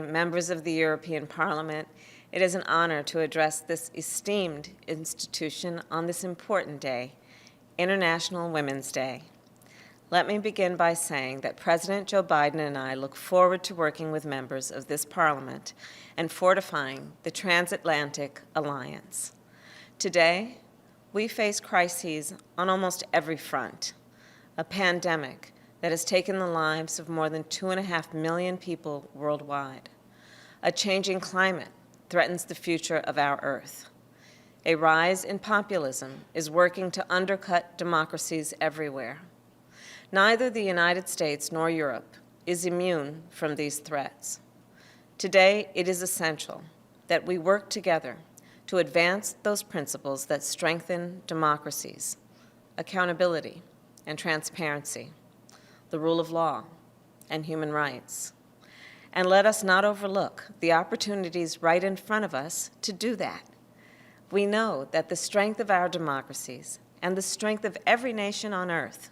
Members of the European Parliament, it is an honor to address this esteemed institution on this important day, International Women's Day. Let me begin by saying that President Joe Biden and I look forward to working with members of this Parliament and fortifying the transatlantic alliance. Today, we face crises on almost every front. A pandemic that has taken the lives of more than 2.5 million people worldwide. A changing climate threatens the future of our Earth. A rise in populism is working to undercut democracies everywhere. Neither the United States nor Europe is immune from these threats. Today, it is essential that we work together to advance those principles that strengthen democracies, accountability and transparency, the rule of law, and human rights. And let us not overlook the opportunities right in front of us to do that. We know that the strength of our democracies and the strength of every nation on earth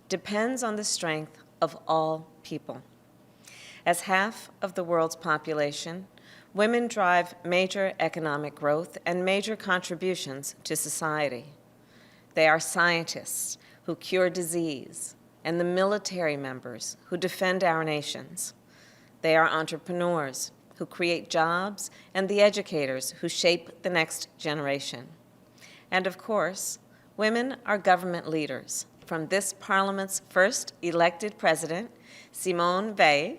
depends on the strength of all people. As half of the world's population, women drive major economic growth and major contributions to society. They are scientists who cure disease, and the military members who defend our nations. They are entrepreneurs who create jobs and the educators who shape the next generation. And of course, women are government leaders, from this Parliament's first elected president, Simone Veil,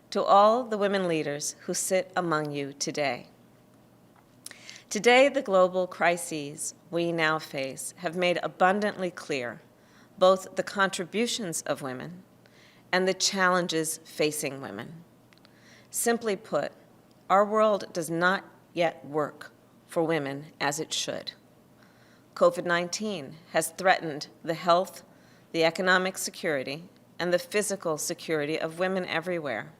to all the women leaders who sit among you today. Today, the global crises we now face have made abundantly clear both the contributions of women and the challenges facing women. Simply put, our world does not yet work for women as it should. COVID-19 has threatened the health, the economic security, and the physical security of women everywhere.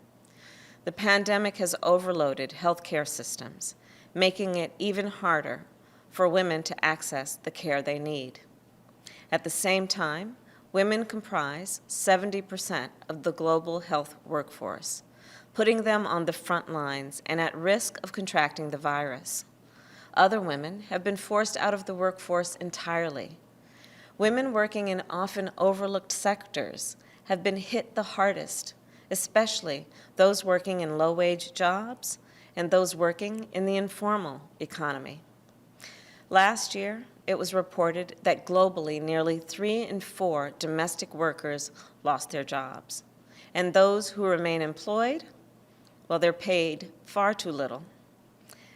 The pandemic has overloaded healthcare systems, making it even harder for women to access the care they need. At the same time, women comprise 70% of the global health workforce, putting them on the front lines and at risk of contracting the virus. Other women have been forced out of the workforce entirely. Women working in often overlooked sectors have been hit the hardest, especially those working in low-wage jobs and those working in the informal economy. Last year, it was reported that globally nearly 3 in 4 domestic workers lost their jobs. And those who remain employed, well, they're paid far too little.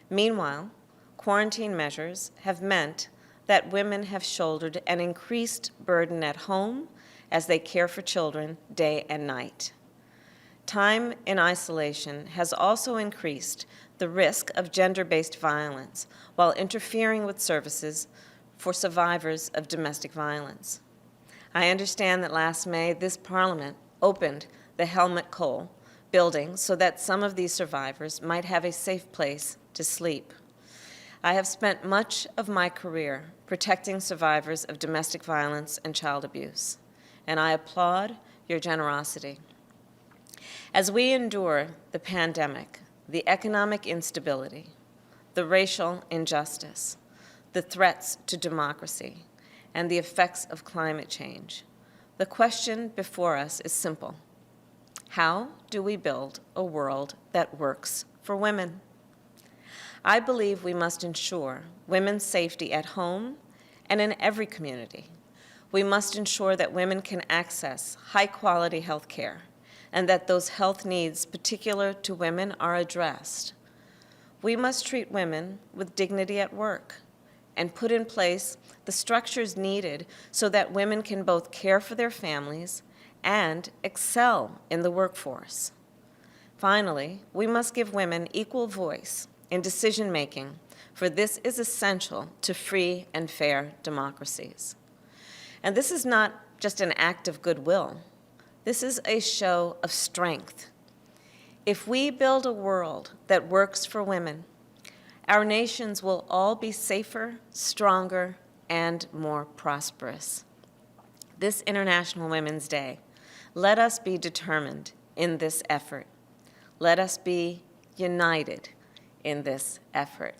Meanwhile, quarantine measures have meant that women have shouldered an increased burden at home as they care for children day and night. Time in isolation has also increased the risk of gender-based violence while interfering with services for survivors of domestic violence. I understand that last May, this Parliament opened the Helmut Kohl building so that some of these survivors might have a safe place to sleep. I have spent much of my career protecting survivors of domestic violence and child abuse, and I applaud your generosity. As we endure the pandemic, the economic instability, the racial injustice, the threats to democracy, and the effects of climate change, the question before us is simple. How do we build a world that works for women? I believe we must ensure women's safety at home and in every community. We must ensure that women can access high-quality health care and that those health needs particular to women are addressed. We must treat women with dignity at work and put in place the structures needed so that women can both care for their families and excel in the workforce. Finally, we must give women equal voice in decision-making, for this is essential to free and fair democracies. And this is not just an act of goodwill. This is a show of strength. If we build a world that works for women, our nations will all be safer, stronger, and more prosperous. This International Women's Day, let us be determined in this effort. Let us be united in this effort.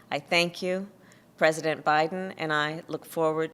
I thank you. President Biden and I look forward